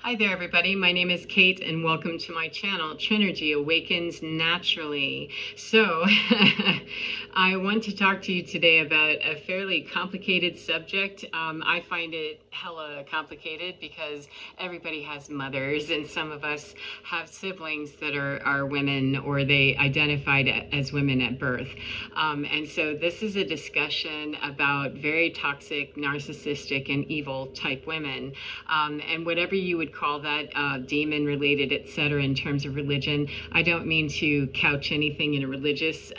Hi there, everybody. My name is Kate, and welcome to my channel, Trinergy Awakens Naturally. So, I want to talk to you today about a fairly complicated subject. I find it hella complicated because everybody has mothers, and some of us have siblings that are women, or they identified as women at birth. And so, this is a discussion about very toxic, narcissistic, and evil type women. And whatever you would call that, demon related, etc., in terms of religion. I don't mean to couch anything in a religious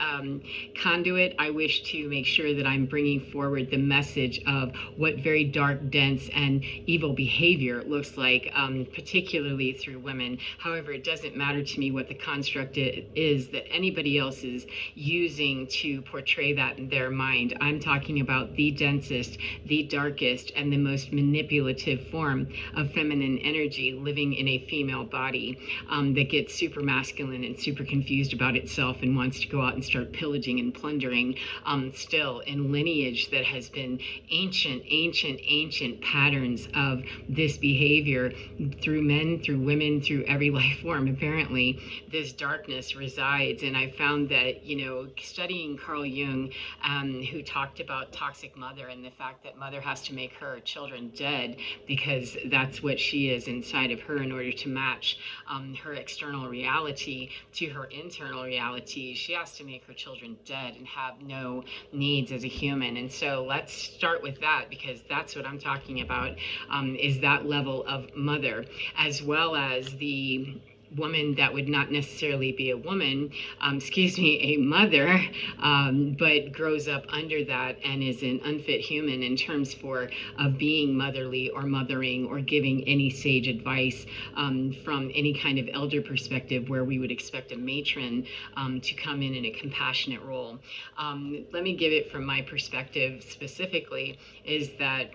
conduit. I wish to make sure that I'm bringing forward the message of what very dark, dense, and evil behavior looks like, particularly through women. However, it doesn't matter to me what the construct is that anybody else is using to portray that in their mind. I'm talking about the densest, the darkest, and the most manipulative form of feminine energy living in a female body, that gets super masculine and super confused about itself and wants to go out and start pillaging and plundering, still in lineage that has been ancient patterns of this behavior through men, through women, through every life form. Apparently, this darkness resides. And I found that, studying Carl Jung, who talked about toxic mother and the fact that mother has to make her children dead because that's what she is inside of her in order to match her external reality to her internal reality. She has to make her children dead and have no needs as a human. And so let's start with that, because that's what I'm talking about, is that level of mother, as well as the woman that would not necessarily be a woman, a mother, but grows up under that and is an unfit human in terms of being motherly or mothering or giving any sage advice, from any kind of elder perspective, where we would expect a matron to come in a compassionate role. Let me give it from my perspective specifically, is that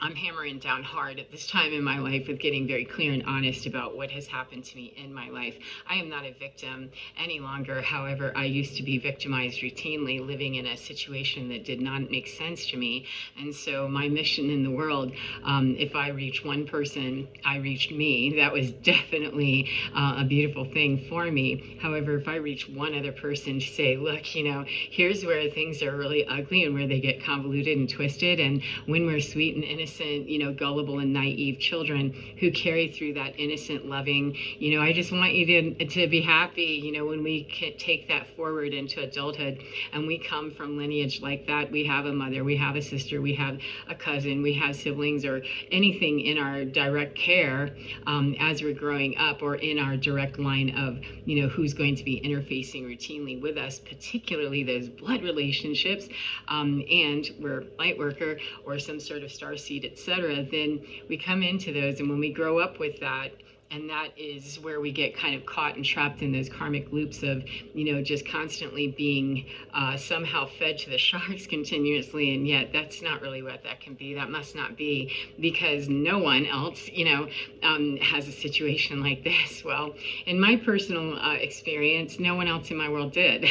I'm hammering down hard at this time in my life with getting very clear and honest about what has happened to me in my life. I am not a victim any longer. However, I used to be victimized routinely, living in a situation that did not make sense to me. And so my mission in the world, if I reach one person, I reached me. That was definitely a beautiful thing for me. However, if I reach one other person to say, look, here's where things are really ugly and where they get convoluted and twisted, and when we're sweet and innocent, gullible and naive children who carry through that innocent, loving, I just want you to be happy, when we can take that forward into adulthood and we come from lineage like that. We have a mother, we have a sister, we have a cousin, we have siblings, or anything in our direct care, as we're growing up, or in our direct line of, who's going to be interfacing routinely with us, particularly those blood relationships, and we're light worker or some sort of starseed, etc., then we come into those, and when we grow up with that, and that is where we get kind of caught and trapped in those karmic loops of, just constantly being somehow fed to the sharks continuously. And yet that's not really what that can be. That must not be, because no one else, has a situation like this. Well, in my personal experience, no one else in my world did.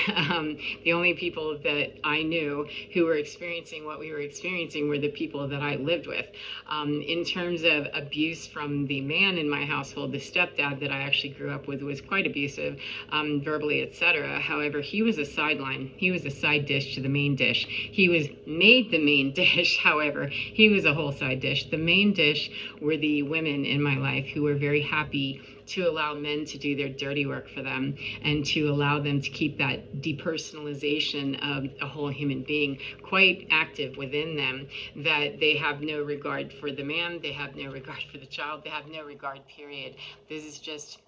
The only people that I knew who were experiencing what we were experiencing were the people that I lived with. In terms of abuse from the man in my household, the stepdad that I actually grew up with was quite abusive, verbally, etc. However, he was a sideline. He was a side dish to the main dish. He was made the main dish. However, he was a whole side dish. The main dish were the women in my life who were very happy to allow men to do their dirty work for them, and to allow them to keep that depersonalization of a whole human being quite active within them, that they have no regard for the man, they have no regard for the child, they have no regard, period. This is just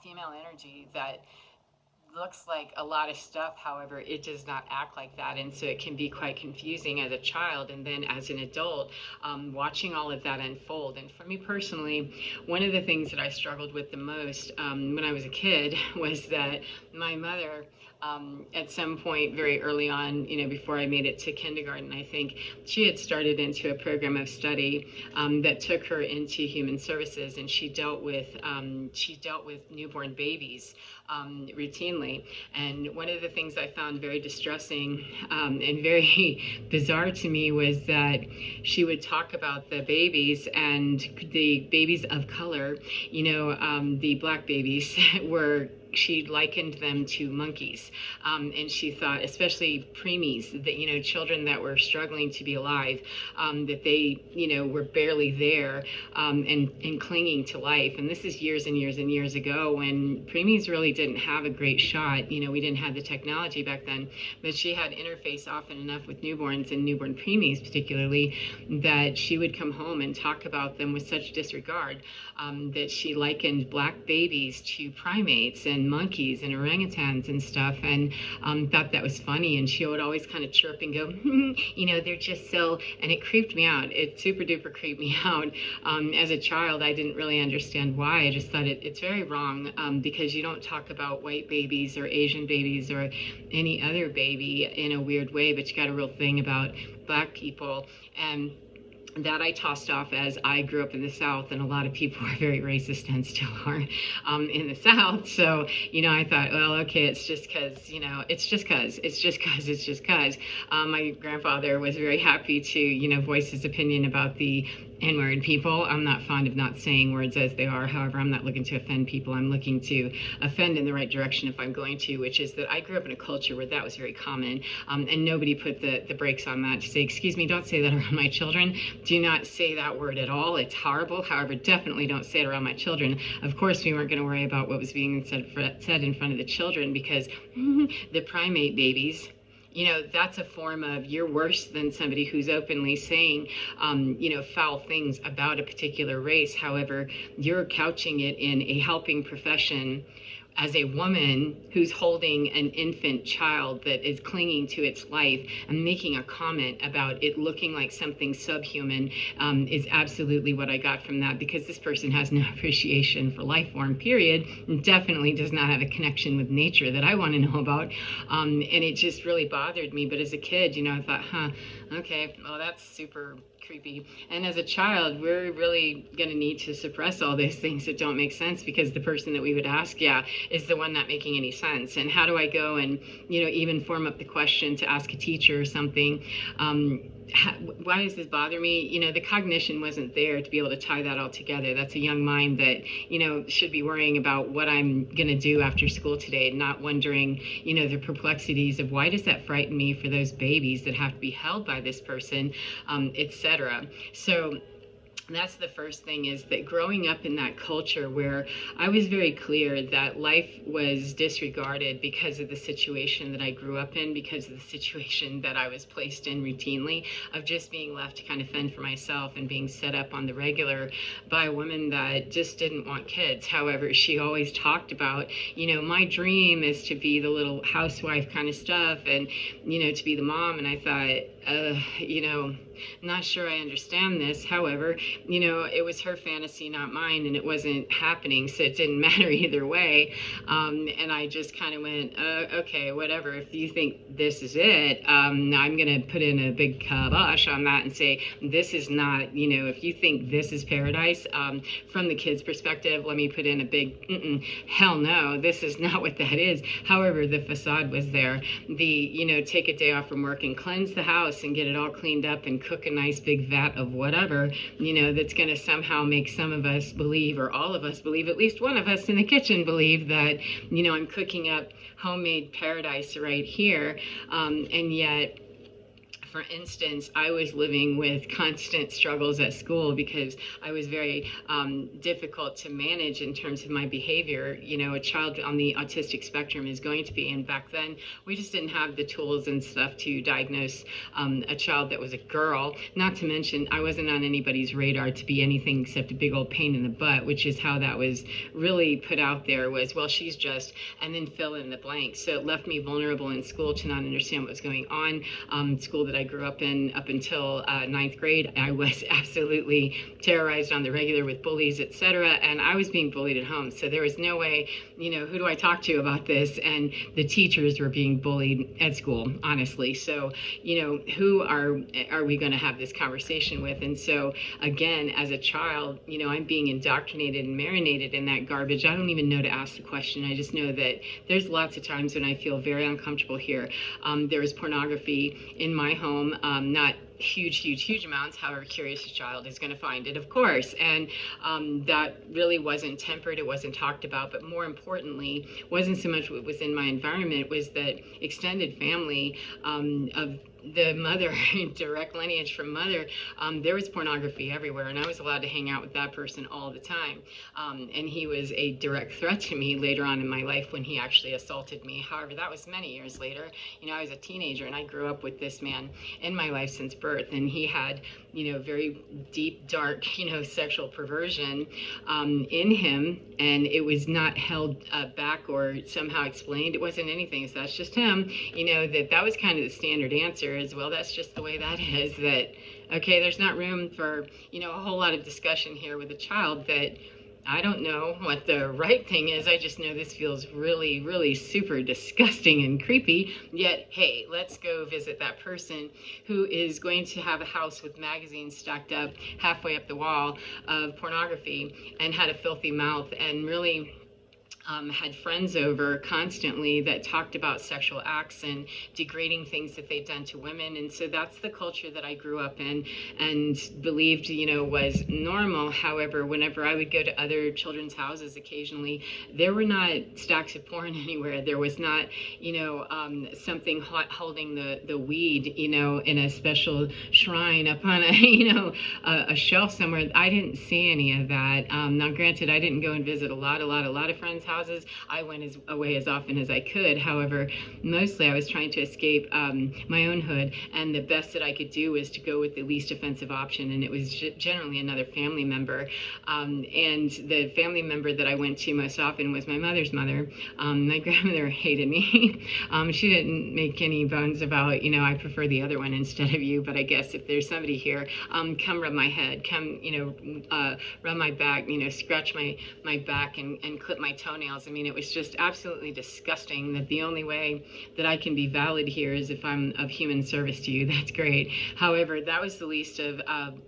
female energy that looks like a lot of stuff. However, it does not act like that, and so it can be quite confusing as a child, and then as an adult, watching all of that unfold. And for me personally, one of the things that I struggled with the most, when I was a kid, was that my mother at some point very early on, before I made it to kindergarten, I think she had started into a program of study that took her into human services, and she dealt with newborn babies routinely. And one of the things I found very distressing and very bizarre to me was that she would talk about the babies, and the babies of color, the black babies were, she likened them to monkeys. And she thought, especially preemies, that, children that were struggling to be alive, that they, were barely there, and clinging to life. And this is years and years and years ago, when preemies really didn't have a great shot. We didn't have the technology back then, but she had interface often enough with newborns and newborn preemies particularly, that she would come home and talk about them with such disregard, that she likened black babies to primates and monkeys and orangutans and stuff, and thought that was funny. And she would always kind of chirp and go, they're just so, and it creeped me out. It super duper creeped me out. As a child, I didn't really understand why. I just thought it's very wrong, because you don't talk about white babies or Asian babies or any other baby in a weird way, but you got a real thing about black people. And that I tossed off, as I grew up in the South, and a lot of people are very racist and still are in the South. So, I thought, well, okay, it's just because, it's just because. My grandfather was very happy to, voice his opinion about the N-word people. I'm not fond of not saying words as they are. However, I'm not looking to offend people. I'm looking to offend in the right direction if I'm going to, which is that I grew up in a culture where that was very common, and nobody put the brakes on that to say, excuse me, don't say that around my children. Do not say that word at all. It's horrible. However, definitely don't say it around my children. Of course, we weren't going to worry about what was being said in front of the children, because the primate babies, that's a form of, you're worse than somebody who's openly saying, foul things about a particular race. However, you're couching it in a helping profession as a woman who's holding an infant child that is clinging to its life, and making a comment about it looking like something subhuman, is absolutely what I got from that, because this person has no appreciation for life form, period, and definitely does not have a connection with nature that I want to know about. And it just really bothered me. But as a kid, I thought, okay, well, that's super creepy. And as a child, we're really going to need to suppress all those things that don't make sense, because the person that we would ask, is the one not making any sense. And how do I go and, even form up the question to ask a teacher or something? Why does this bother me? The cognition wasn't there to be able to tie that all together. That's a young mind that, should be worrying about what I'm going to do after school today, not wondering, the perplexities of why does that frighten me for those babies that have to be held by this person, etc. So that's the first thing, is that growing up in that culture where I was very clear that life was disregarded because of the situation that I grew up in, because of the situation that I was placed in routinely, of just being left to kind of fend for myself and being set up on the regular by a woman that just didn't want kids. However, she always talked about, my dream is to be the little housewife kind of stuff, and, to be the mom. And I thought, not sure I understand this. However, it was her fantasy, not mine, and it wasn't happening, so it didn't matter either way. And I just kind of went, okay, whatever. If you think this is it, I'm going to put in a big kibosh on that and say, this is not, if you think this is paradise, from the kid's perspective, let me put in a big, hell no, this is not what that is. However, the facade was there. Take a day off from work and cleanse the house and get it all cleaned up and cook a nice big vat of whatever, that's going to somehow make some of us believe, or all of us believe, at least one of us in the kitchen believe, that, I'm cooking up homemade paradise right here. And yet, for instance, I was living with constant struggles at school because I was very difficult to manage in terms of my behavior. A child on the autistic spectrum is going to be, and back then we just didn't have the tools and stuff to diagnose a child that was a girl. Not to mention, I wasn't on anybody's radar to be anything except a big old pain in the butt, which is how that was really put out there, was, well, she's just, and then fill in the blank. So it left me vulnerable in school to not understand what was going on. School that I grew up in up until ninth grade. I was absolutely terrorized on the regular with bullies, etc. And I was being bullied at home. So there was no way, who do I talk to about this? And the teachers were being bullied at school, honestly. So, who are we going to have this conversation with? And so, again, as a child, I'm being indoctrinated and marinated in that garbage. I don't even know to ask the question. I just know that there's lots of times when I feel very uncomfortable here. There is pornography in my home, not huge amounts. However, curious child is going to find it, of course. And that really wasn't tempered. It wasn't talked about. But more importantly, wasn't so much what was in my environment, was that extended family of the mother, direct lineage from mother, there was pornography everywhere, and I was allowed to hang out with that person all the time. And he was a direct threat to me later on in my life when he actually assaulted me. However, that was many years later. I was a teenager, and I grew up with this man in my life since birth, and he had, very deep, dark, sexual perversion in him, and it was not held back or somehow explained. It wasn't anything. So that's just him. That was kind of the standard answer as well. That's just the way that is. That okay, there's not room for a whole lot of discussion here with a child. That I don't know what the right thing is. I just know this feels really, really super disgusting and creepy. Yet, hey, let's go visit that person who is going to have a house with magazines stacked up halfway up the wall of pornography and had a filthy mouth and really had friends over constantly that talked about sexual acts and degrading things that they'd done to women. And so that's the culture that I grew up in and believed, was normal. However, whenever I would go to other children's houses occasionally, there were not stacks of porn anywhere. There was not, something hot holding the weed, in a special shrine up on a shelf somewhere. I didn't see any of that. Now, granted, I didn't go and visit a lot of friends' houses. I went away as often as I could. However, mostly I was trying to escape my own hood, and the best that I could do was to go with the least offensive option, and it was generally another family member. And the family member that I went to most often was my mother's mother. My grandmother hated me. She didn't make any bones about, I prefer the other one instead of you, but I guess if there's somebody here, come rub my head, come, rub my back, scratch my back and clip my toenails. I mean, it was just absolutely disgusting that the only way that I can be valid here is if I'm of human service to you. That's great. However, that was the least of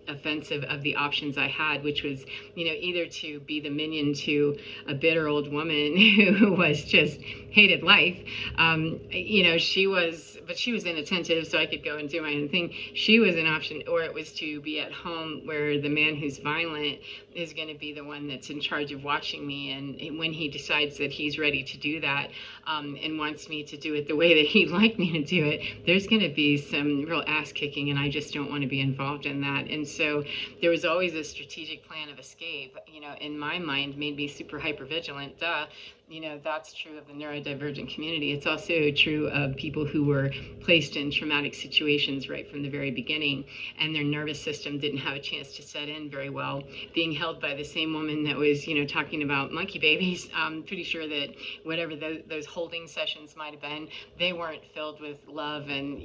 offensive of the options I had, which was, either to be the minion to a bitter old woman who was just hated life. She was inattentive, so I could go and do my own thing. She was an option, or it was to be at home where the man who's violent is going to be the one that's in charge of watching me. And when he decides that he's ready to do that and wants me to do it the way that he'd like me to do it, there's going to be some real ass kicking, and I just don't want to be involved in that. And so there was always a strategic plan of escape, in my mind, made me super hyper vigilant. That's true of the neurodivergent community. It's also true of people who were placed in traumatic situations right from the very beginning, and their nervous system didn't have a chance to set in very well. Being held by the same woman that was, talking about monkey babies, I'm pretty sure that whatever those holding sessions might have been, they weren't filled with love and,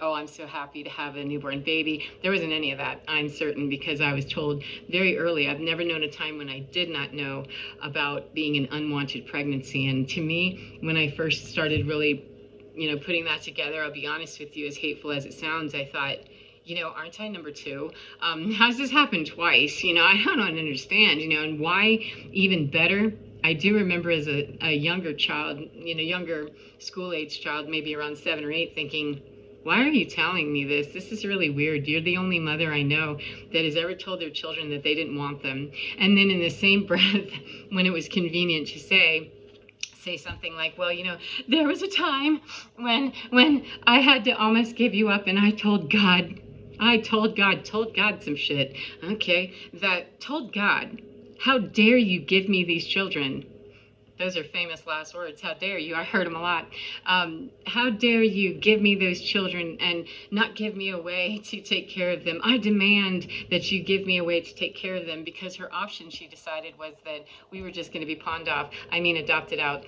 oh, I'm so happy to have a newborn baby. There wasn't any of that, I'm certain, because I was told very early. I've never known a time when I did not know about being an unwanted pregnancy. And to me, when I first started really, putting that together, I'll be honest with you, as hateful as it sounds, I thought, aren't I number two? How's this happened twice? I don't understand, and why even better? I do remember as a younger child, younger school-age child, maybe around 7 or 8, thinking, why are you telling me this? This is really weird. You're the only mother I know that has ever told their children that they didn't want them. And then in the same breath, when it was convenient to say something like, well, there was a time when I had to almost give you up, and I told God some shit. Okay, that told God, how dare you give me these children? Those are famous last words. How dare you? I heard them a lot. How dare you give me those children and not give me a way to take care of them? I demand that you give me a way to take care of them, because her option, she decided, was that we were just going to be pawned off. I mean, adopted out,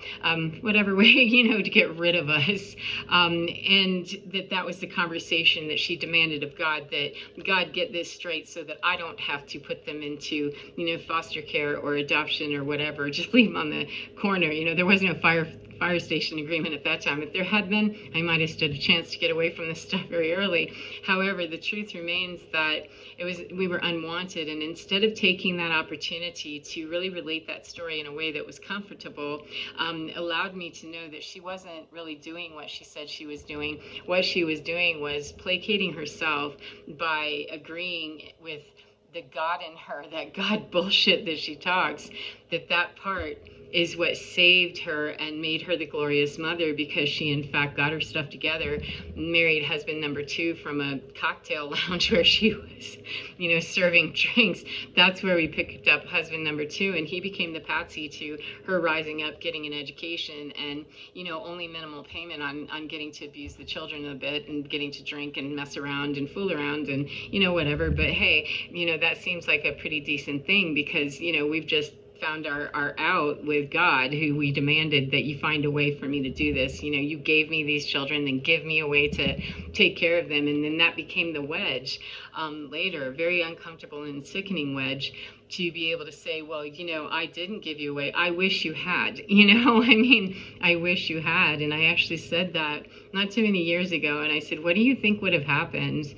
whatever way, to get rid of us. And that was the conversation that she demanded of God, that God get this straight so that I don't have to put them into, foster care or adoption or whatever. Just leave them on the corner. There wasn't a fire station agreement at that time. If there had been, I might have stood a chance to get away from this stuff very early. However, the truth remains that we were unwanted, and instead of taking that opportunity to really relate that story in a way that was comfortable, allowed me to know that she wasn't really doing what she said she was doing. What she was doing was placating herself by agreeing with the God in her, that God bullshit that she talks, that part is what saved her and made her the glorious mother, because she in fact got her stuff together, married husband number 2 from a cocktail lounge where she was, serving drinks. That's where we picked up husband number 2, and he became the patsy to her rising up, getting an education, and only minimal payment on getting to abuse the children a bit and getting to drink and mess around and fool around and whatever. But hey, that seems like a pretty decent thing, because we've just found our out with God, who we demanded that you find a way for me to do this. You gave me these children, then give me a way to take care of them. And then that became the wedge later, a very uncomfortable and sickening wedge, to be able to say, well, I didn't give you away. I wish you had, I wish you had. And I actually said that not too many years ago. And I said, what do you think would have happened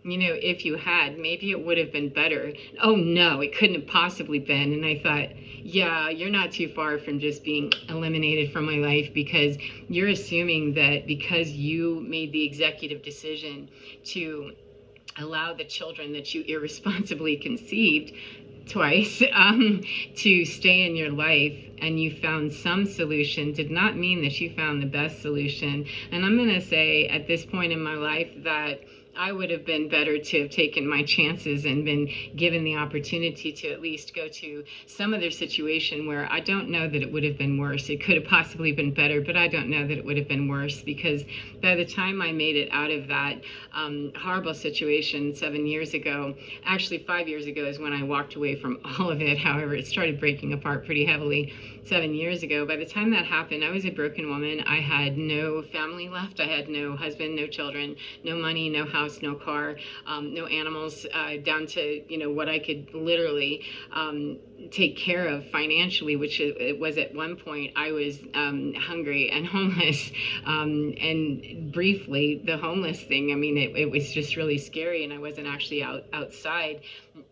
if you had? Maybe it would have been better. Oh no, it couldn't have possibly been. And I thought, yeah, you're not too far from just being eliminated from my life, because you're assuming that because you made the executive decision to allow the children that you irresponsibly conceived twice to stay in your life, and you found some solution, did not mean that you found the best solution. And I'm going to say at this point in my life that I would have been better to have taken my chances and been given the opportunity to at least go to some other situation where I don't know that it would have been worse. It could have possibly been better, but I don't know that it would have been worse, because by the time I made it out of that horrible situation 7 years ago, actually 5 years ago is when I walked away from all of it. However, it started breaking apart pretty heavily 7 years ago. By the time that happened, I was a broken woman. I had no family left. I had no husband, no children, no money, no house, no car, no animals, down to what I could literally take care of financially, which it was at one point. I was hungry and homeless, and briefly the homeless thing. I mean, it was just really scary, and I wasn't actually outside,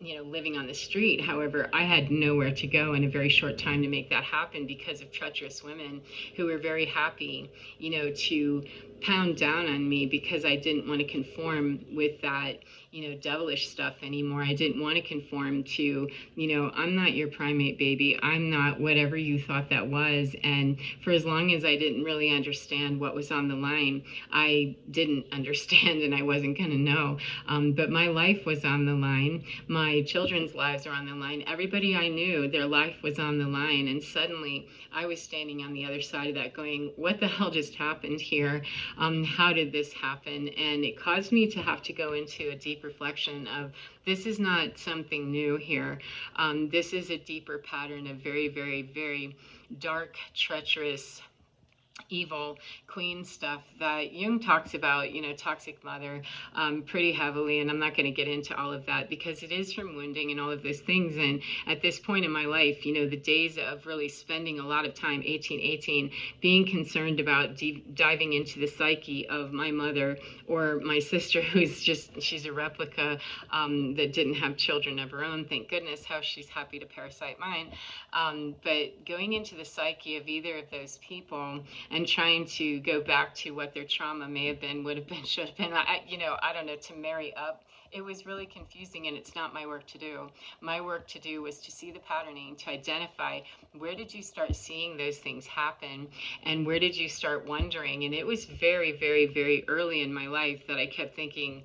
living on the street. However, I had nowhere to go in a very short time to make that happen, because of treacherous women who were very happy, to pound down on me because I didn't want to conform with that, devilish stuff anymore. I didn't want to conform to, I'm not your primate baby. I'm not whatever you thought that was. And for as long as I didn't really understand what was on the line, I didn't understand, and I wasn't going to know. But my life was on the line. My children's lives are on the line. Everybody I knew, their life was on the line. And suddenly I was standing on the other side of that going, what the hell just happened here? How did this happen? And it caused me to have to go into a deep reflection of, this is not something new here. This is a deeper pattern of very, very, very dark, treacherous, evil queen stuff that Jung talks about, toxic mother, pretty heavily. And I'm not going to get into all of that, because it is from wounding and all of those things. And at this point in my life, the days of really spending a lot of time, 1818, being concerned about diving into the psyche of my mother or my sister, she's a replica, that didn't have children of her own. Thank goodness, how she's happy to parasite mine. But going into the psyche of either of those people and trying to go back to what their trauma may have been, would have been, should have been, I don't know, to marry up. It was really confusing, and it's not my work to do. My work to do was to see the patterning, to identify where did you start seeing those things happen, and where did you start wondering. And it was very, very, very early in my life that I kept thinking,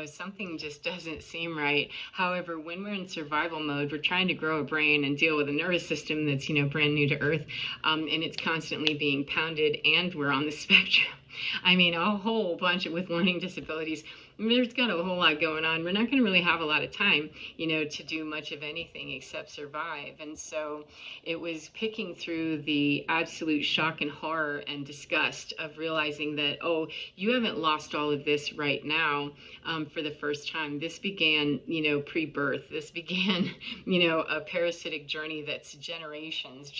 something just doesn't seem right. However, when we're in survival mode, we're trying to grow a brain and deal with a nervous system that's, brand new to Earth, and it's constantly being pounded, and we're on the spectrum. I mean, a whole bunch with learning disabilities. There's got a whole lot going on. We're not going to really have a lot of time, to do much of anything except survive. And so it was picking through the absolute shock and horror and disgust of realizing that, oh, you haven't lost all of this right now for the first time. This began, pre-birth. This began, a parasitic journey that's generations,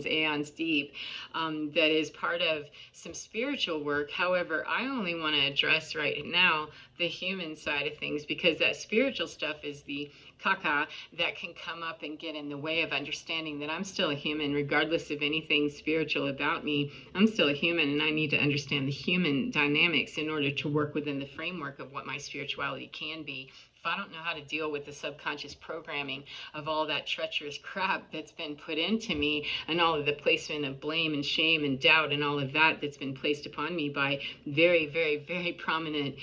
aeons deep, that is part of some spiritual work. However, I only want to address right now the human side of things, because that spiritual stuff is the caca that can come up and get in the way of understanding that I'm still a human, regardless of anything spiritual about me. I'm still a human, and I need to understand the human dynamics in order to work within the framework of what my spirituality can be. If I don't know how to deal with the subconscious programming of all that treacherous crap that's been put into me, and all of the placement of blame and shame and doubt and all of that that's been placed upon me by very, very, very prominent,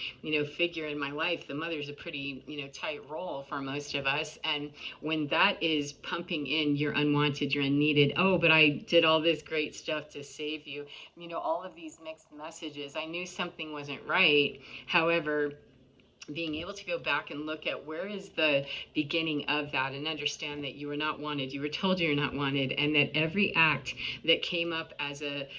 figure in my life. The mother's a pretty, tight role for most of us. And when that is pumping in, you're unwanted, you're unneeded. Oh, but I did all this great stuff to save you. All of these mixed messages. I knew something wasn't right. However, being able to go back and look at where is the beginning of that, and understand that you were not wanted, you were told you're not wanted, and that every act that came up as a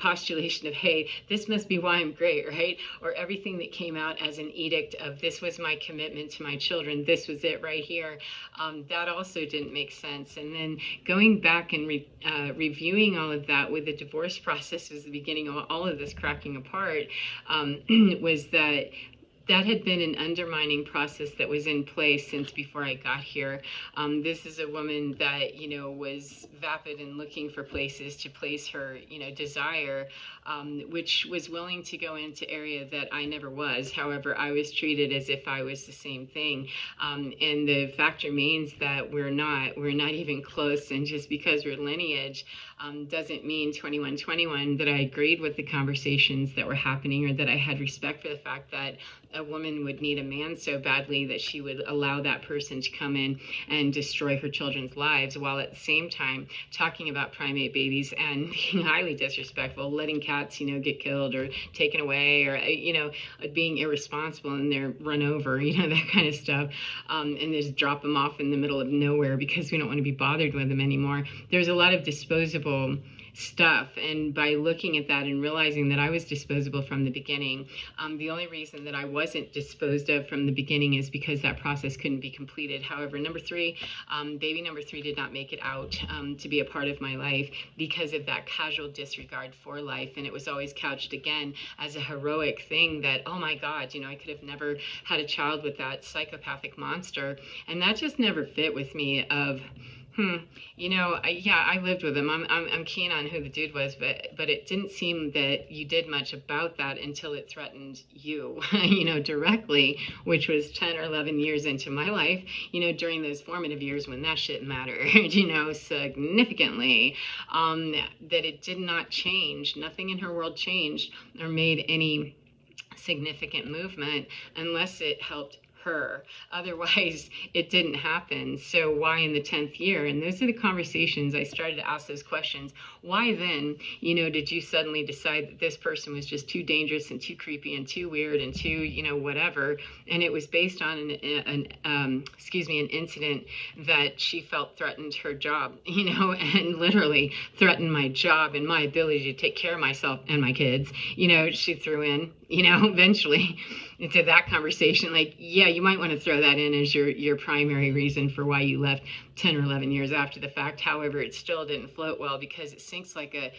postulation of, hey, this must be why I'm great, right? Or everything that came out as an edict of, this was my commitment to my children, this was it right here, that also didn't make sense. And then going back and reviewing all of that with the divorce process was the beginning of all of this cracking apart, was that had been an undermining process that was in place since before I got here. This is a woman that, was vapid and looking for places to place her, desire, which was willing to go into area that I never was. However, I was treated as if I was the same thing. And the fact remains that we're not even close. And just because we're lineage doesn't mean 2121 that I agreed with the conversations that were happening, or that I had respect for the fact that a woman would need a man so badly that she would allow that person to come in and destroy her children's lives, while at the same time talking about primate babies and being highly disrespectful, letting cats, get killed or taken away, or, being irresponsible and they're run over, that kind of stuff, and just drop them off in the middle of nowhere because we don't want to be bothered with them anymore. There's a lot of disposable stuff, and by looking at that and realizing that I was disposable from the beginning, the only reason that I wasn't disposed of from the beginning is because that process couldn't be completed. However, baby number three did not make it out to be a part of my life because of that casual disregard for life, and it was always couched again as a heroic thing that, oh my God, I could have never had a child with that psychopathic monster, and that just never fit with me. I lived with him. I'm keen on who the dude was, but it didn't seem that you did much about that until it threatened you, directly, which was 10 or 11 years into my life, during those formative years when that shit mattered, significantly, that it did not change. Nothing in her world changed or made any significant movement unless it helped her. Otherwise, it didn't happen. So why in the 10th year? And those are the conversations I started to ask those questions. Why then, did you suddenly decide that this person was just too dangerous and too creepy and too weird and too, whatever? And it was based on an incident that she felt threatened her job, and literally threatened my job and my ability to take care of myself and my kids. She threw in, eventually into that conversation, like, yeah, you might want to throw that in as your primary reason for why you left 10 or 11 years after the fact. However, it still didn't float well because it sinks like a,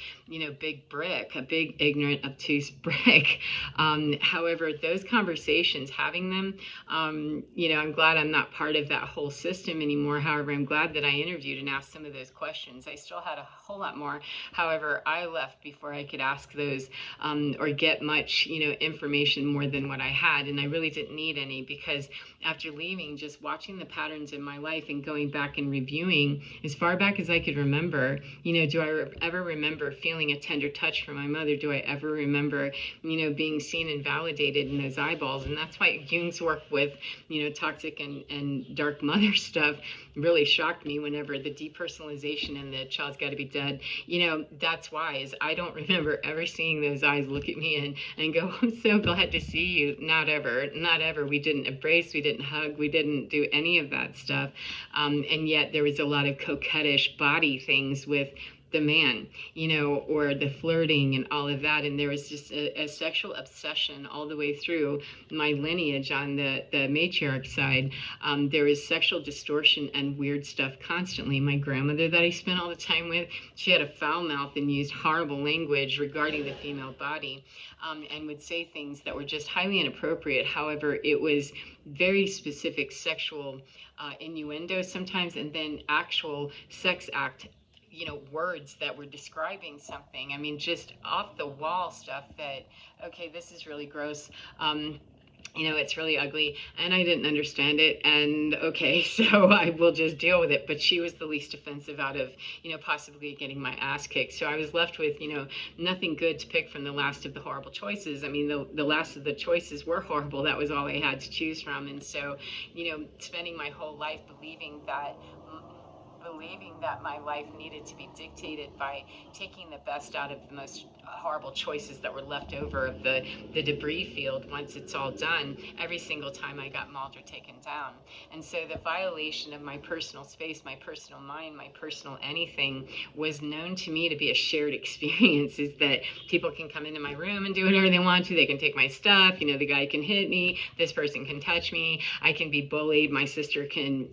big brick, a big, ignorant, obtuse brick. However, those conversations, having them, I'm glad I'm not part of that whole system anymore. However, I'm glad that I interviewed and asked some of those questions. I still had a whole lot more. However, I left before I could ask those or get much, information more than what I had. had, and I really didn't need any, because after leaving, just watching the patterns in my life and going back and reviewing as far back as I could remember, do I ever remember feeling a tender touch from my mother? Do I ever remember, being seen and validated in those eyeballs? And that's why Jung's work with, toxic and dark mother stuff really shocked me whenever the depersonalization and the child's got to be dead. That's why, is I don't remember ever seeing those eyes look at me and go, I'm so glad to see you. Not ever, not ever. We didn't embrace, we didn't hug, we didn't do any of that stuff. And yet there was a lot of coquettish body things with the man, or the flirting and all of that. And there was just a sexual obsession all the way through my lineage on the matriarch side. There was sexual distortion and weird stuff constantly. My grandmother that I spent all the time with, she had a foul mouth and used horrible language regarding the female body, and would say things that were just highly inappropriate. However, it was very specific sexual innuendo sometimes, and then actual sex act words that were describing something. I mean, just off the wall stuff that, okay, this is really gross. It's really ugly, and I didn't understand it, and okay, so I will just deal with it. But she was the least offensive out of, possibly getting my ass kicked. So I was left with, nothing good to pick from the last of the horrible choices. I mean, the last of the choices were horrible. That was all I had to choose from. And so, spending my whole life believing that my life needed to be dictated by taking the best out of the most horrible choices that were left over of the debris field once it's all done, every single time I got mauled or taken down. And so the violation of my personal space, my personal mind, my personal anything was known to me to be a shared experience, is that people can come into my room and do whatever they want to. They can take my stuff, the guy can hit me, this person can touch me, I can be bullied, my sister can,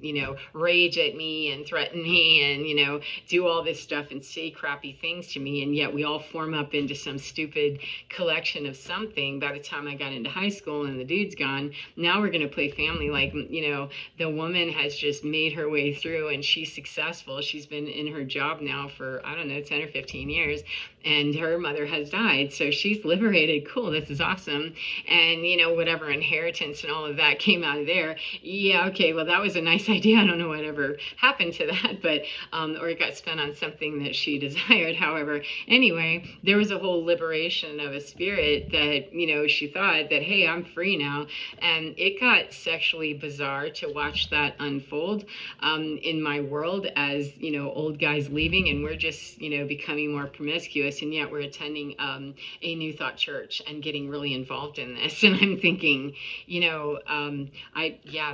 rage at me and threaten me and, do all this stuff and say crappy things to me. And yet we all form up into some stupid collection of something. By the time I got into high school and the dude's gone, now we're going to play family. Like, the woman has just made her way through and she's successful. She's been in her job now for, 10 or 15 years. And her mother has died. So she's liberated. Cool. This is awesome. And, whatever inheritance and all of that came out of there. Yeah. Okay. Well, that was a nice idea. I don't know whatever happened to that, but, or it got spent on something that she desired. However, anyway, there was a whole liberation of a spirit that, she thought that, hey, I'm free now. And it got sexually bizarre to watch that unfold, in my world as, old guys leaving and we're just, becoming more promiscuous. And yet we're attending a New Thought church and getting really involved in this. And I'm thinking,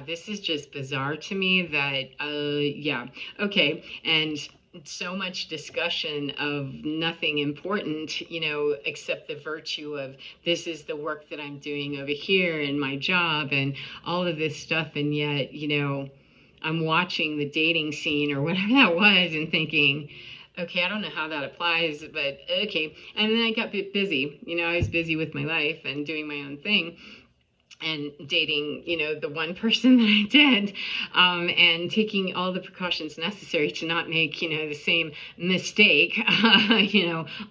this is just bizarre to me that, okay. And so much discussion of nothing important, except the virtue of this is the work that I'm doing over here and my job and all of this stuff. And yet, I'm watching the dating scene or whatever that was and thinking, okay, I don't know how that applies, but okay. And then I got busy. I was busy with my life and doing my own thing and dating, the one person that I did, and taking all the precautions necessary to not make, the same mistake,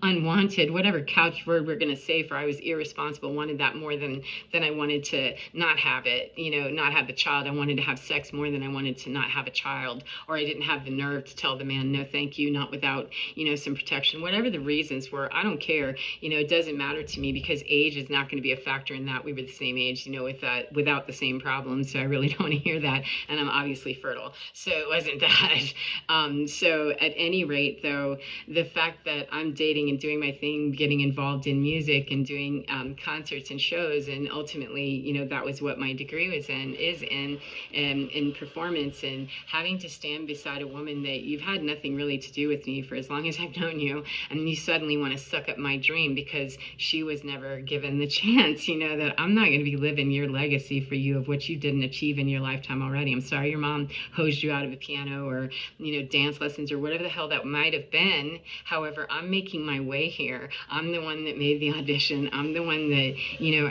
unwanted, whatever couch word we're going to say for I was irresponsible, wanted that more than I wanted to not have it, not have the child. I wanted to have sex more than I wanted to not have a child, or I didn't have the nerve to tell the man, no, thank you, not without, some protection, whatever the reasons were. I don't care. It doesn't matter to me because age is not going to be a factor in that. We were the same age, without the same problems. So I really don't want to hear that. And I'm obviously fertile. So it wasn't that. So at any rate, though, the fact that I'm dating and doing my thing, getting involved in music and doing concerts and shows, and ultimately, that was what my degree was in performance, and having to stand beside a woman that you've had nothing really to do with me for as long as I've known you, and you suddenly want to suck up my dream because she was never given the chance, that I'm not going to be living your legacy for you of what you didn't achieve in your lifetime already. I'm sorry your mom hosed you out of a piano or, dance lessons or whatever the hell that might have been. However, I'm making my way here. I'm the one that made the audition. I'm the one that,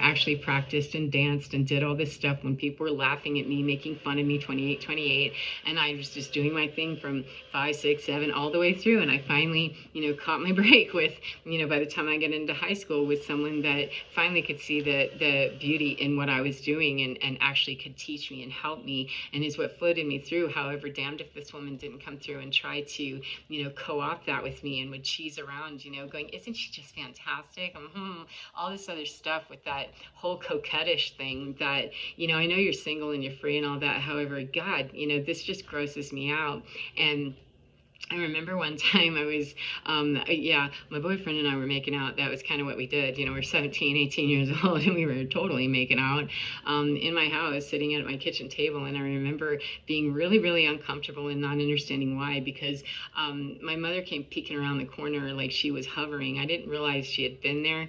actually practiced and danced and did all this stuff when people were laughing at me, making fun of me, 28. And I was just doing my thing from 5, 6, 7, all the way through. And I finally, caught my break with, by the time I got into high school, with someone that finally could see the beauty in in what I was doing, and actually could teach me and help me, and is what floated me through. However, damned if this woman didn't come through and try to, co-opt that with me, and would cheese around, going, isn't she just fantastic? All this other stuff with that whole coquettish thing that, I know you're single and you're free and all that. However, God, this just grosses me out. And I remember one time my boyfriend and I were making out. That was kind of what we did. We're 17, 18 years old, and we were totally making out in my house, sitting at my kitchen table. And I remember being really, really uncomfortable and not understanding why, because my mother came peeking around the corner like she was hovering. I didn't realize she had been there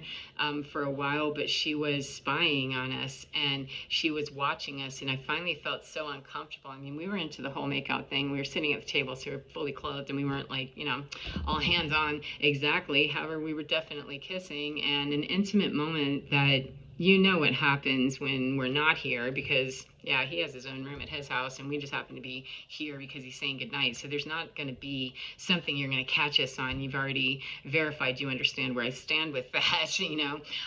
for a while, but she was spying on us, and she was watching us. And I finally felt so uncomfortable. I mean, we were into the whole makeout thing. We were sitting at the table, so we were fully clothed, and we weren't like, all hands on exactly. However, we were definitely kissing, and an intimate moment that what happens when we're not here, because he has his own room at his house, and we just happen to be here because he's saying goodnight. So there's not going to be something you're going to catch us on. You've already verified you understand where I stand with that.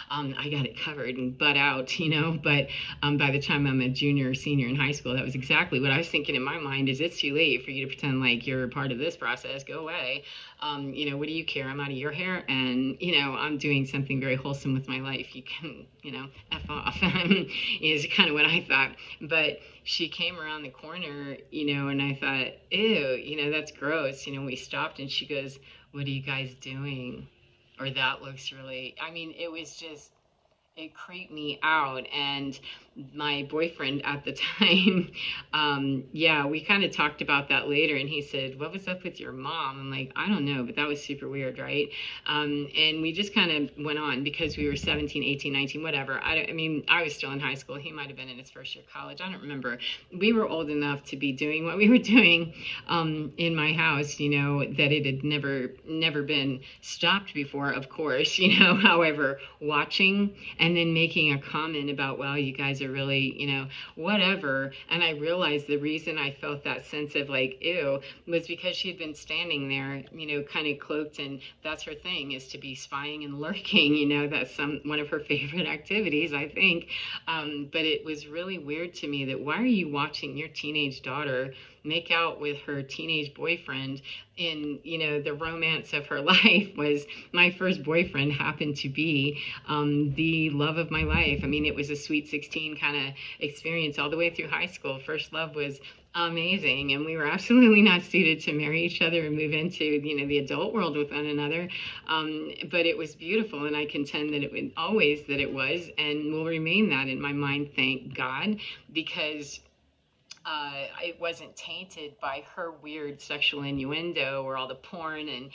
I got it covered and butt out, but by the time I'm a junior or senior in high school, that was exactly what I was thinking in my mind. Is it's too late for you to pretend like you're a part of this process? Go away. What do you care? I'm out of your hair, and I'm doing something very wholesome with my life. You can, F off is kind of what I thought. But she came around the corner, and I thought, ew, that's gross. We stopped, and she goes, what are you guys doing? Or that looks really, it was just, it creeped me out. And my boyfriend at the time, we kind of talked about that later, and he said, what was up with your mom? I'm like, I don't know, but that was super weird, right? And we just kind of went on because we were 17, 18, 19, whatever. I was still in high school. He might have been in his first year of college. I don't remember. We were old enough to be doing what we were doing in my house, that it had never been stopped before, of course, however, watching and then making a comment about, well, you guys are really, whatever. And I realized the reason I felt that sense of like, ew, was because she had been standing there, kind of cloaked, and that's her thing, is to be spying and lurking, that's one of her favorite activities, I think. But it was really weird to me that, why are you watching your teenage daughter make out with her teenage boyfriend in, the romance of her life? Was my first boyfriend happened to be the love of my life. It was a sweet 16 kind of experience all the way through high school. First love was amazing, and we were absolutely not suited to marry each other and move into, the adult world with one another. But it was beautiful, and I contend that it was, and will remain that in my mind, thank God, because it wasn't tainted by her weird sexual innuendo or all the porn and,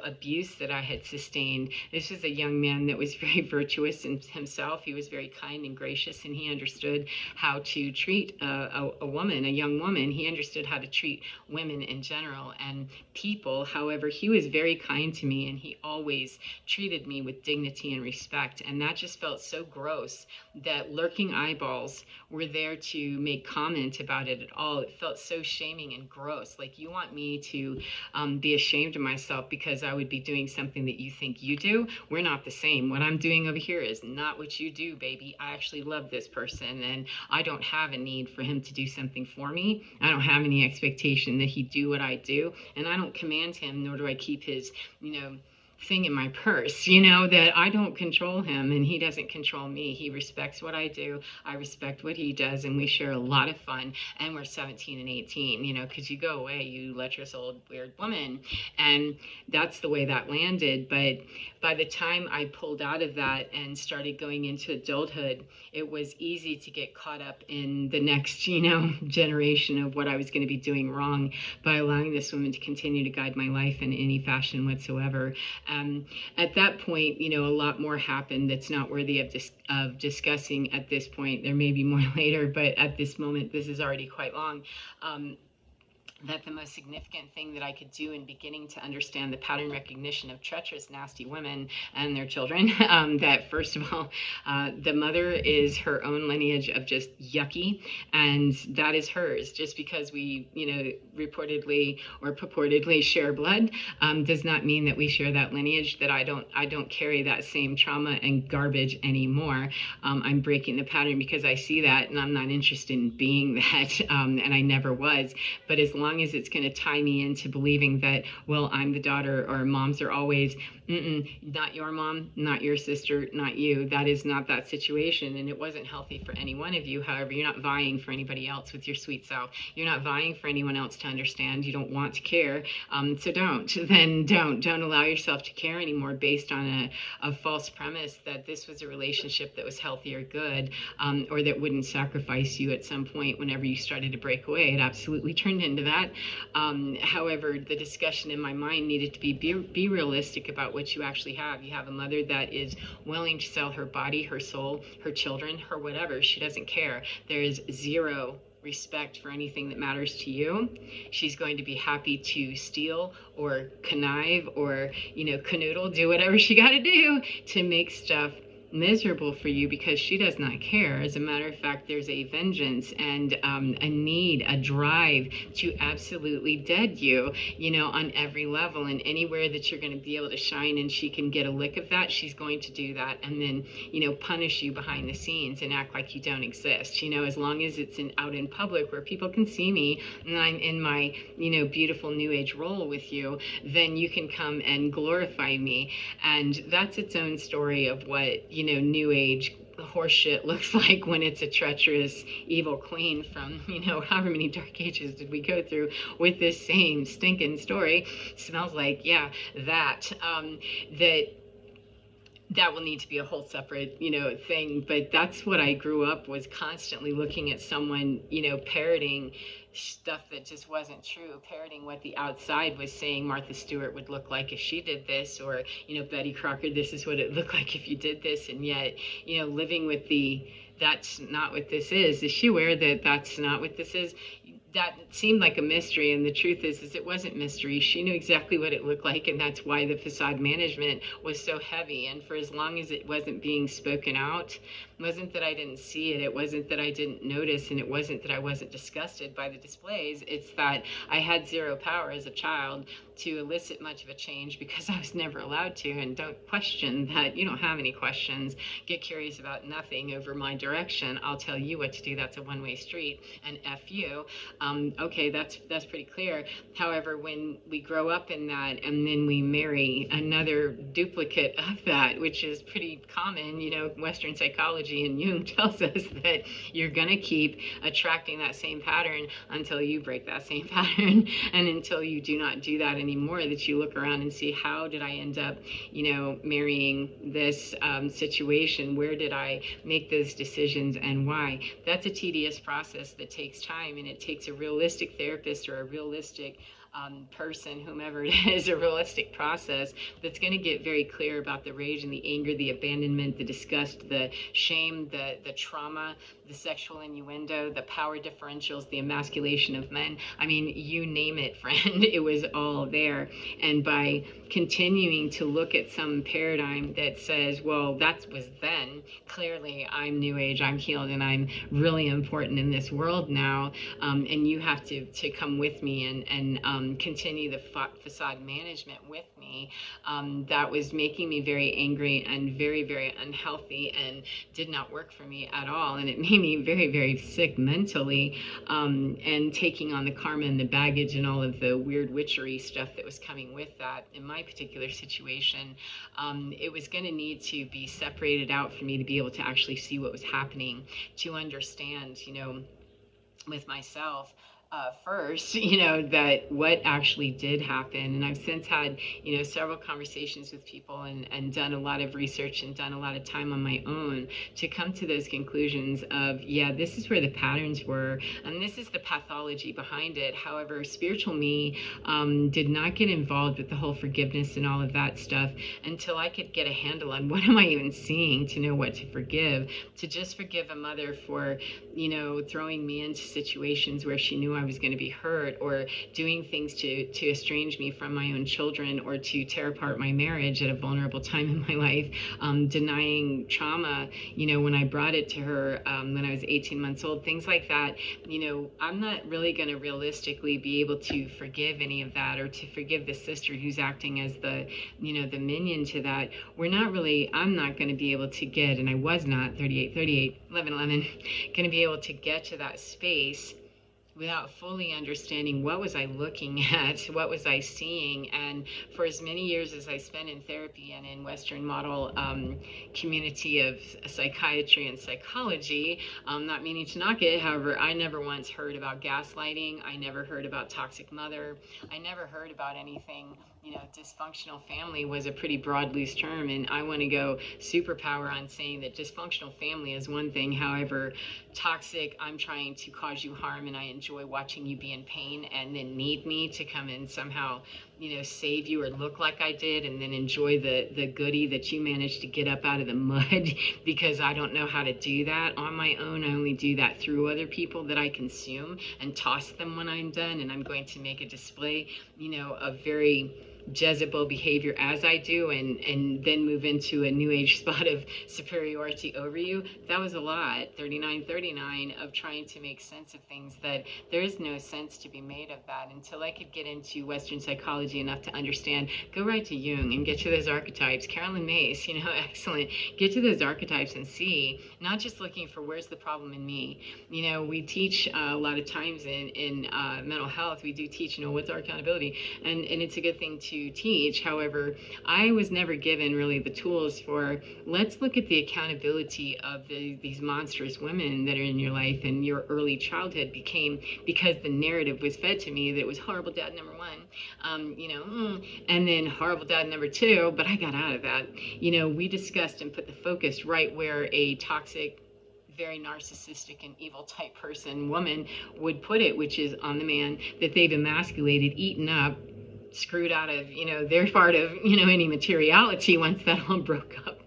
abuse that I had sustained. This was a young man that was very virtuous in himself. He was very kind and gracious, and he understood how to treat a woman, a young woman. He understood how to treat women in general and people. However, he was very kind to me, and he always treated me with dignity and respect. And that just felt so gross that lurking eyeballs were there to make comment about it at all. It felt so shaming and gross. Like, you want me to be ashamed of myself because I would be doing something that you think you do? We're not the same. What I'm doing over here is not what you do, baby. I actually love this person, and I don't have a need for him to do something for me. I don't have any expectation that he do what I do, and I don't command him, nor do I keep his, thing in my purse, that I don't control him and he doesn't control me. He respects what I do. I respect what he does, and we share a lot of fun. And we're 17 and 18, because you go away, you lecherous old weird woman. And that's the way that landed. But by the time I pulled out of that and started going into adulthood, it was easy to get caught up in the next, generation of what I was going to be doing wrong by allowing this woman to continue to guide my life in any fashion whatsoever. At that point, a lot more happened that's not worthy of discussing at this point. There may be more later, but at this moment, this is already quite long. that the most significant thing that I could do in beginning to understand the pattern recognition of treacherous, nasty women and their children, that first of all, the mother is her own lineage of just yucky, and that is hers. Just because we, reportedly or purportedly share blood, does not mean that we share that lineage. That I don't carry that same trauma and garbage anymore. I'm breaking the pattern because I see that, and I'm not interested in being that, and I never was. But as long as it's going to tie me into believing that, well, I'm the daughter, or moms are always, not your mom, not your sister, not you. That is not that situation, and it wasn't healthy for any one of you. However, you're not vying for anybody else with your sweet self. You're not vying for anyone else to understand. You don't want to care, so don't. Then don't allow yourself to care anymore based on a false premise that this was a relationship that was healthy or good, or that wouldn't sacrifice you at some point whenever you started to break away. It absolutely turned into that. However, the discussion in my mind needed to be realistic about what you actually have. You have a mother that is willing to sell her body, her soul, her children, her whatever. She doesn't care. There is zero respect for anything that matters to you. She's going to be happy to steal or connive or, canoodle, do whatever she got to do to make stuff miserable for you, because she does not care. As a matter of fact, there's a vengeance and a need, a drive to absolutely dead you, on every level, and anywhere that you're going to be able to shine and she can get a lick of that, she's going to do that, and then, punish you behind the scenes and act like you don't exist. As long as it's out in public where people can see me and I'm in my, beautiful new age role with you, then you can come and glorify me. And that's its own story of what, new age horseshit looks like when it's a treacherous evil queen from, however many dark ages did we go through with this same stinking story. Smells like, yeah, that will need to be a whole separate, thing. But that's what I grew up, was constantly looking at someone, parroting stuff that just wasn't true, parroting what the outside was saying Martha Stewart would look like if she did this, or, Betty Crocker, this is what it looked like if you did this. And yet, living with that's not what this is. Is she aware that that's not what this is? That seemed like a mystery, and the truth is it wasn't mystery. She knew exactly what it looked like, and that's why the facade management was so heavy. And for as long as it wasn't being spoken out, it wasn't that I didn't see it, it wasn't that I didn't notice, and it wasn't that I wasn't disgusted by the displays. It's that I had zero power as a child to elicit much of a change, because I was never allowed to. And don't question that. You don't have any questions. Get curious about nothing over my direction. I'll tell you what to do. That's a one-way street, and F you. Okay, that's pretty clear. However, when we grow up in that and then we marry another duplicate of that, which is pretty common, Western psychology and Jung tells us that you're going to keep attracting that same pattern until you break that same pattern, and until you do not do that anymore, that you look around and see, how did I end up, marrying this situation? Where did I make those decisions, and why? That's a tedious process that takes time, and it takes a realistic therapist or a realistic person, whomever it is, a realistic process that's going to get very clear about the rage and the anger, the abandonment, the disgust, the shame, the trauma, the sexual innuendo, the power differentials, the emasculation of men. I mean, you name it, friend, it was all there. And by continuing to look at some paradigm that says, well, that was then, clearly I'm new age, I'm healed, and I'm really important in this world now, and you have to come with me and continue the facade management with me, that was making me very angry and very, very unhealthy, and did not work for me at all. And it made me very, very sick mentally, and taking on the karma and the baggage and all of the weird witchery stuff that was coming with that. In my particular situation, it was going to need to be separated out for me to be able to actually see what was happening, to understand, with myself, first, that what actually did happen. And I've since had, several conversations with people, and done a lot of research and done a lot of time on my own to come to those conclusions of, yeah, this is where the patterns were, and this is the pathology behind it. However, spiritual me did not get involved with the whole forgiveness and all of that stuff until I could get a handle on what am I even seeing to know what to forgive. To just forgive a mother for, throwing me into situations where she knew I I was going to be hurt, or doing things to estrange me from my own children, or to tear apart my marriage at a vulnerable time in my life, denying trauma, when I brought it to her when I was 18 months old, things like that. I'm not really going to realistically be able to forgive any of that, or to forgive the sister who's acting as the minion to that. I'm not going to be able to get, and I was not 38, 11, going to be able to get to that space without fully understanding what was I looking at, what was I seeing. And for as many years as I spent in therapy and in Western model community of psychiatry and psychology, not meaning to knock it, however, I never once heard about gaslighting. I never heard about toxic mother. I never heard about anything. Dysfunctional family was a pretty broad, loose term, and I want to go superpower on saying that dysfunctional family is one thing. However, toxic, I'm trying to cause you harm, and I enjoy watching you be in pain, and then need me to come and somehow, save you or look like I did, and then enjoy the goodie that you managed to get up out of the mud because I don't know how to do that on my own. I only do that through other people that I consume and toss them when I'm done, and I'm going to make a display, of very Jezebel behavior as I do, and then move into a new age spot of superiority over you. That was a lot, 39 of trying to make sense of things that there is no sense to be made of that until I could get into Western psychology enough to understand. Go right to Jung and get to those archetypes. Carolyn Mace, excellent. Get to those archetypes and see, not just looking for where's the problem in me. We teach a lot of times in mental health, we do teach, what's our accountability, and it's a good thing to teach. However, I was never given really the tools for, let's look at the accountability of these monstrous women that are in your life, and your early childhood became, because the narrative was fed to me that it was horrible dad number one, and then horrible dad number two, but I got out of that. We discussed and put the focus right where a toxic, very narcissistic and evil type woman would put it, which is on the man that they've emasculated, eaten up, screwed out of, their part of, any materiality once that all broke up.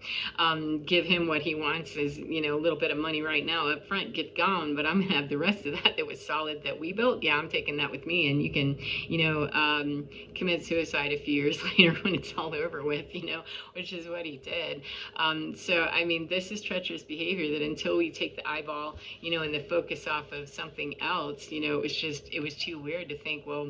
Give him what he wants is, a little bit of money right now up front, get gone, but I'm going to have the rest of that was solid that we built. Yeah, I'm taking that with me, and you can, commit suicide a few years later when it's all over with, which is what he did. This is treacherous behavior that until we take the eyeball, and the focus off of something else, it was too weird to think, well,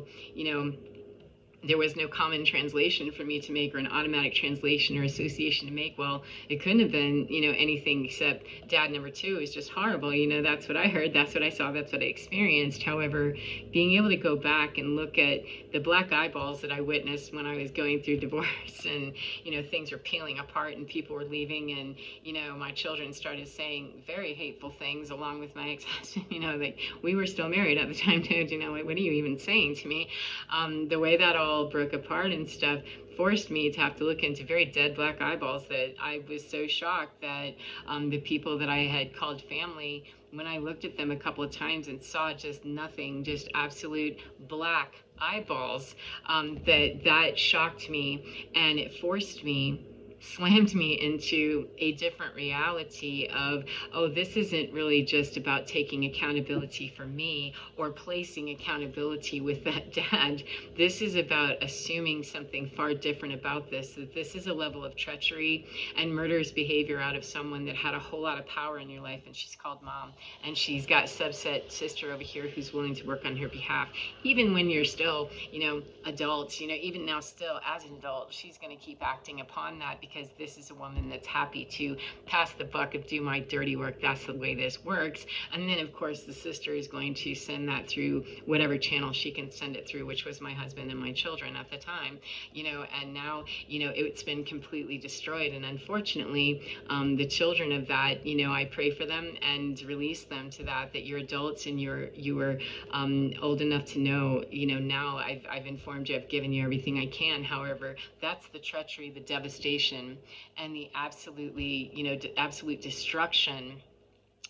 there was no common translation for me to make, or an automatic translation or association to make. Well, it couldn't have been, anything except dad number two is just horrible. That's what I heard. That's what I saw. That's what I experienced. However, being able to go back and look at the black eyeballs that I witnessed when I was going through divorce, and, things were peeling apart and people were leaving, and, my children started saying very hateful things along with my ex-husband, we were still married at the time, too. What are you even saying to me? The way that all broke apart and stuff forced me to have to look into very dead black eyeballs, that I was so shocked that the people that I had called family, when I looked at them a couple of times and saw just nothing, just absolute black eyeballs, that shocked me, and it slammed me into a different reality of, oh, this isn't really just about taking accountability for me or placing accountability with that dad. This is about assuming something far different about this, that this is a level of treachery and murderous behavior out of someone that had a whole lot of power in your life, and she's called mom, and she's got subset sister over here who's willing to work on her behalf. Even when you're still, adults, even now still as an adult, she's going to keep acting upon that, because this is a woman that's happy to pass the buck of do my dirty work. That's the way this works. And then, of course, the sister is going to send that through whatever channel she can send it through, which was my husband and my children at the time, and now, it's been completely destroyed. And unfortunately, the children of that, I pray for them and release them to that you're adults and you are old enough to know, now I've informed you, I've given you everything I can. However, that's the treachery, the devastation, and the absolute destruction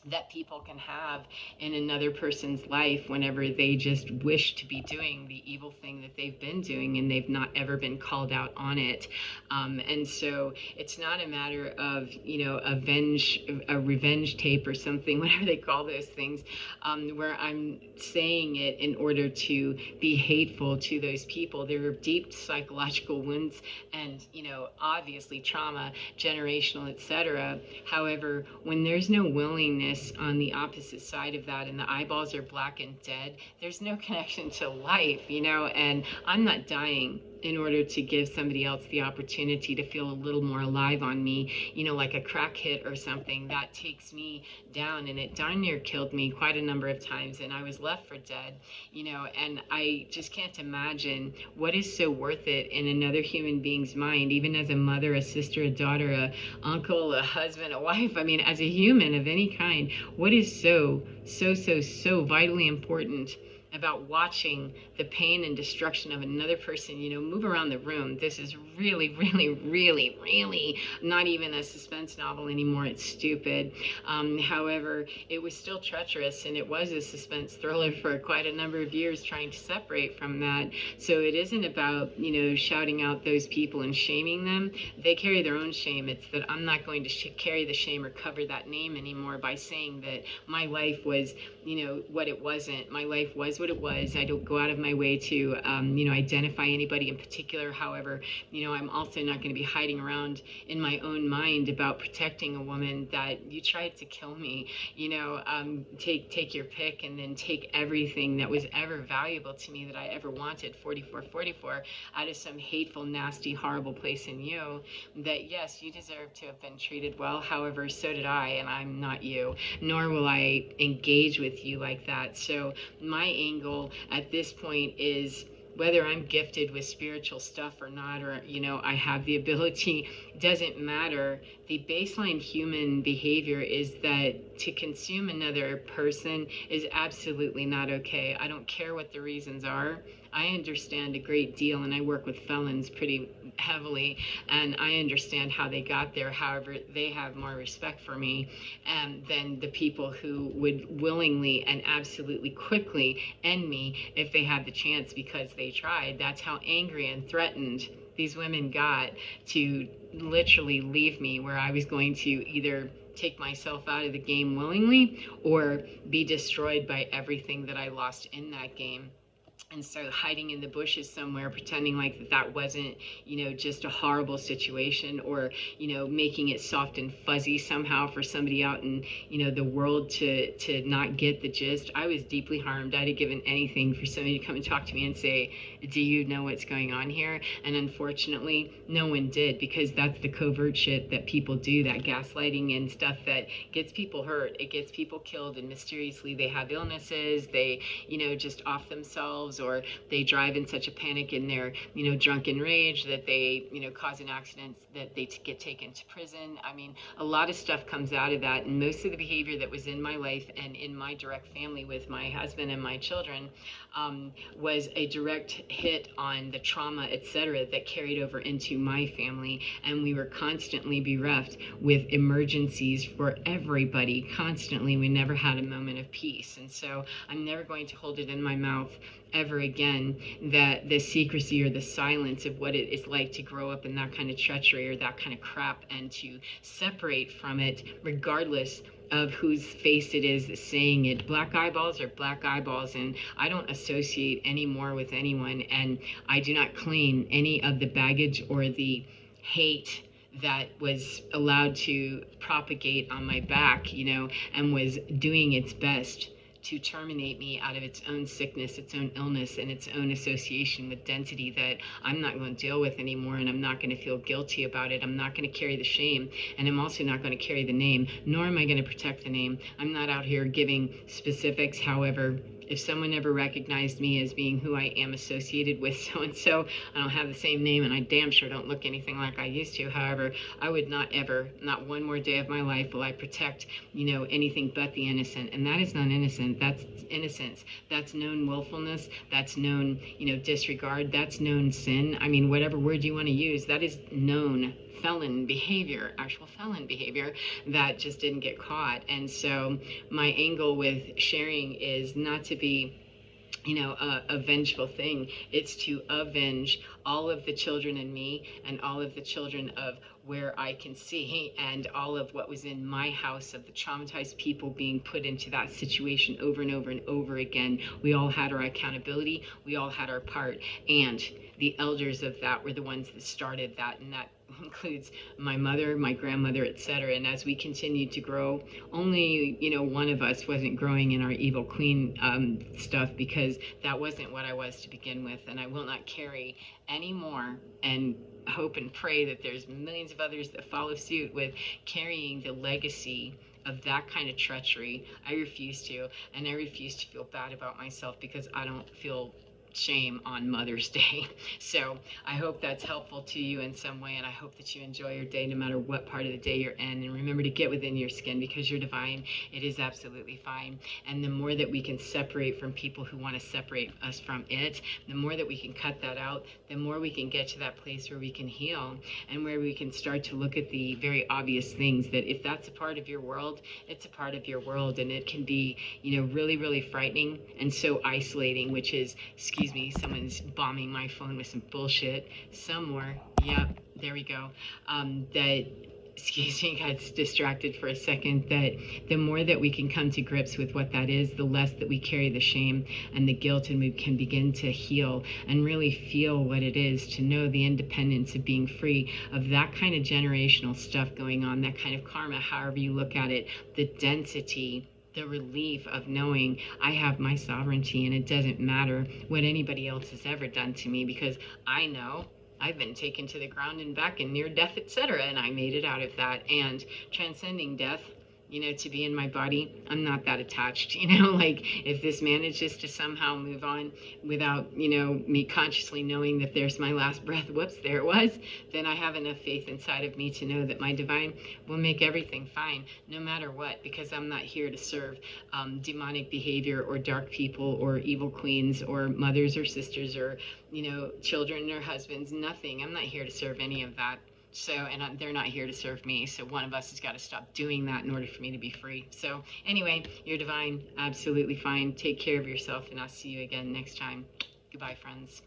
that people can have in another person's life whenever they just wish to be doing the evil thing that they've been doing and they've not ever been called out on it. And so it's not a matter of, a revenge tape or something, whatever they call those things, where I'm saying it in order to be hateful to those people. There are deep psychological wounds and, obviously trauma, generational, etc. However, when there's no willingness on the opposite side of that and the eyeballs are black and dead, there's no connection to life, and I'm not dying in order to give somebody else the opportunity to feel a little more alive on me, like a crack hit or something. That takes me down, and it darn near killed me quite a number of times, and I was left for dead, and I just can't imagine what is so worth it in another human being's mind, even as a mother, a sister, a daughter, a uncle, a husband, a wife. I mean, as a human of any kind, what is so vitally important about watching the pain and destruction of another person, move around the room. This is really, really, really, really not even a suspense novel anymore. It's stupid. However, it was still treacherous, and it was a suspense thriller for quite a number of years, trying to separate from that. So it isn't about, shouting out those people and shaming them. They carry their own shame. It's that I'm not going to carry the shame or cover that name anymore by saying that my life was, what it wasn't. My life was what it was. I don't go out of my way to, identify anybody in particular. However, I'm also not going to be hiding around in my own mind about protecting a woman that you tried to kill me. Take your pick, and then take everything that was ever valuable to me that I ever wanted, 4444, out of some hateful, nasty, horrible place in you. That yes, you deserve to have been treated well. However, so did I, and I'm not you, nor will I engage with you like that. So my angle at this point is, whether I'm gifted with spiritual stuff or not, or, I have the ability, doesn't matter. The baseline human behavior is that to consume another person is absolutely not okay. I don't care what the reasons are. I understand a great deal, and I work with felons pretty heavily, and I understand how they got there. However, they have more respect for me than the people who would willingly and absolutely quickly end me if they had the chance, because they tried. That's how angry and threatened these women got to literally leave me, where I was going to either take myself out of the game willingly or be destroyed by everything that I lost in that game. And so hiding in the bushes somewhere, pretending like that wasn't, just a horrible situation, or, making it soft and fuzzy somehow for somebody out in, the world to not get the gist. I was deeply harmed. I'd have given anything for somebody to come and talk to me and say, do you know what's going on here? And unfortunately, no one did, because that's the covert shit that people do, that gaslighting and stuff that gets people hurt. It gets people killed, and mysteriously they have illnesses. They, just off themselves, or they drive in such a panic in their, drunken rage that they, cause an accident that they get taken to prison. I mean, a lot of stuff comes out of that, and most of the behavior that was in my life and in my direct family with my husband and my children was a direct hit on the trauma, etc., that carried over into my family, and we were constantly bereft with emergencies for everybody, constantly. We never had a moment of peace, and so I'm never going to hold it in my mouth ever again, that the secrecy or the silence of what it is like to grow up in that kind of treachery or that kind of crap, and to separate from it regardless of whose face it is that's saying it. Black eyeballs are black eyeballs, and I don't associate anymore with anyone, and I do not claim any of the baggage or the hate that was allowed to propagate on my back, and was doing its best to terminate me out of its own sickness, its own illness, and its own association with density that I'm not going to deal with anymore, and I'm not going to feel guilty about it. I'm not going to carry the shame, and I'm also not going to carry the name, nor am I going to protect the name. I'm not out here giving specifics. However, if someone ever recognized me as being who I am associated with so-and-so, I don't have the same name, and I damn sure don't look anything like I used to. However, I would not ever, not one more day of my life, will I protect, anything but the innocent. And that is not innocent. That's innocence. That's known willfulness. That's known, disregard. That's known sin. I mean, whatever word you want to use, that is known felon behavior, actual felon behavior that just didn't get caught. And so my angle with sharing is not to be, a vengeful thing. It's to avenge all of the children in me and all of the children of where I can see, and all of what was in my house of the traumatized people being put into that situation over and over and over again. We all had our accountability. We all had our part. And the elders of that were the ones that started that, and that includes my mother, my grandmother, etc. And as we continued to grow, only one of us wasn't growing in our evil queen stuff, because that wasn't what I was to begin with, and I will not carry anymore, and hope and pray that there's millions of others that follow suit with carrying the legacy of that kind of treachery. I refuse to, and I refuse to feel bad about myself because I don't feel shame on Mother's Day. So I hope that's helpful to you in some way, and I hope that you enjoy your day no matter what part of the day you're in. And remember to get within your skin, because you're divine. It is absolutely fine. And the more that we can separate from people who want to separate us from it, the more that we can cut that out, the more we can get to that place where we can heal, and where we can start to look at the very obvious things, that if that's a part of your world, it's a part of your world. And it can be, really, really frightening and so isolating, which is, excuse me, someone's bombing my phone with some bullshit somewhere. Yep, there we go. Excuse me, got distracted for a second. That the more that we can come to grips with what that is, the less that we carry the shame and the guilt, and we can begin to heal and really feel what it is to know the independence of being free of that kind of generational stuff going on, that kind of karma, however you look at it, the density, the relief of knowing I have my sovereignty, and it doesn't matter what anybody else has ever done to me, because I know I've been taken to the ground and back and near death, etc., and I made it out of that. And transcending death, to be in my body, I'm not that attached, like if this manages to somehow move on without, me consciously knowing that there's my last breath, whoops, there it was, then I have enough faith inside of me to know that my divine will make everything fine, no matter what, because I'm not here to serve demonic behavior or dark people or evil queens or mothers or sisters or, children or husbands, nothing. I'm not here to serve any of that. So, and they're not here to serve me. So one of us has got to stop doing that in order for me to be free. So anyway, you're divine, absolutely fine. Take care of yourself, and I'll see you again next time. Goodbye, friends.